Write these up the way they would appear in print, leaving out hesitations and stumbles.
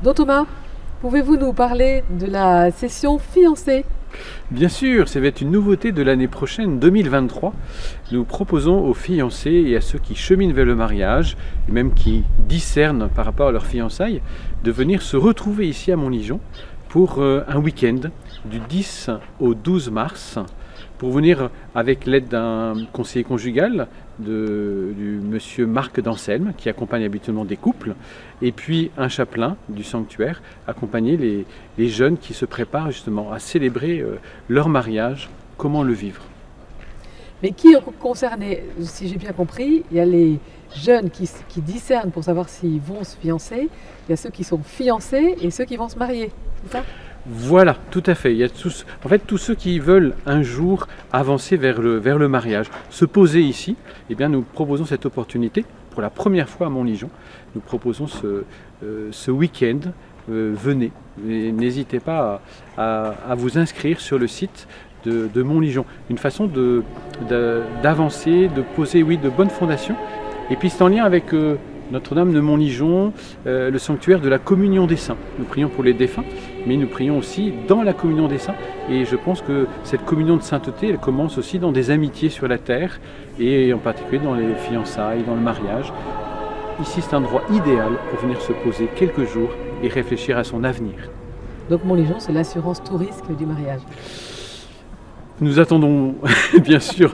Donc Thomas, pouvez-vous nous parler de la session fiancée? Bien sûr, ça va être une nouveauté de l'année prochaine, 2023. Nous proposons aux fiancés et à ceux qui cheminent vers le mariage, et même qui discernent par rapport à leur fiançailles, de venir se retrouver ici à Montligeon pour un week-end du 10 au 12 mars, pour venir avec l'aide d'un conseiller conjugal, du monsieur Marc d'Anselme, qui accompagne habituellement des couples, et puis un chapelain du sanctuaire, accompagner les jeunes qui se préparent justement à célébrer leur mariage, comment le vivre. Mais qui est concerné? Si j'ai bien compris, il y a les jeunes qui discernent pour savoir s'ils vont se fiancer, il y a ceux qui sont fiancés et ceux qui vont se marier, c'est ça? Voilà, tout à fait. Il y a tous ceux qui veulent un jour avancer vers le mariage, se poser ici, eh bien nous proposons cette opportunité pour la première fois à Montligeon. Nous proposons ce week-end. Venez, n'hésitez pas à vous inscrire sur le site de Montligeon. Une façon d'avancer, de poser de bonnes fondations. Et puis c'est en lien avec Notre-Dame de Montligeon, le sanctuaire de la communion des saints. Nous prions pour les défunts, mais nous prions aussi dans la communion des saints. Et je pense que cette communion de sainteté, elle commence aussi dans des amitiés sur la terre, et en particulier dans les fiançailles, dans le mariage. Ici, c'est un endroit idéal pour venir se poser quelques jours et réfléchir à son avenir. Donc Montligeon, c'est l'assurance tout risque du mariage. Nous attendons bien sûr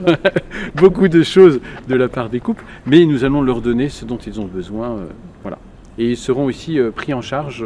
beaucoup de choses de la part des couples, mais nous allons leur donner ce dont ils ont besoin. Voilà. Et ils seront aussi pris en charge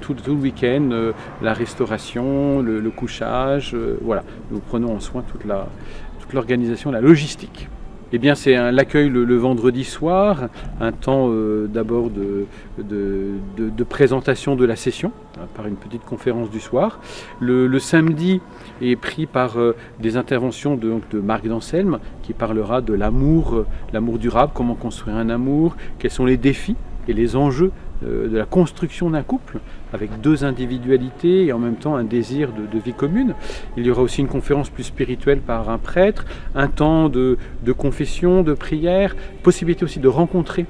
tout le week-end, la restauration, le couchage. Voilà. Nous prenons en soin toute l'organisation, la logistique. Eh bien, c'est l'accueil le vendredi soir, un temps d'abord de présentation de la session, par une petite conférence du soir. Le samedi est pris par des interventions de Marc d'Anselme, qui parlera de l'amour durable, comment construire un amour, quels sont les défis et les enjeux de la construction d'un couple, avec deux individualités et en même temps un désir de vie commune. Il y aura aussi une conférence plus spirituelle par un prêtre, un temps de confession, de prière, possibilité aussi de rencontrer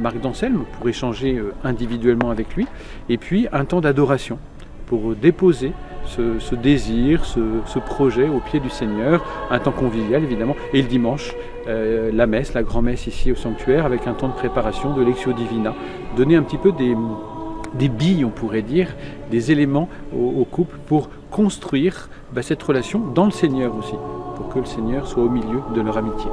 Marc d'Anselme pour échanger individuellement avec lui, et puis un temps d'adoration pour déposer ce désir, ce projet au pied du Seigneur, un temps convivial évidemment, et le dimanche, la messe, la grand-messe ici au sanctuaire, avec un temps de préparation de Lectio Divina, donner un petit peu des billes, on pourrait dire, des éléments au couple pour construire cette relation dans le Seigneur aussi, pour que le Seigneur soit au milieu de leur amitié.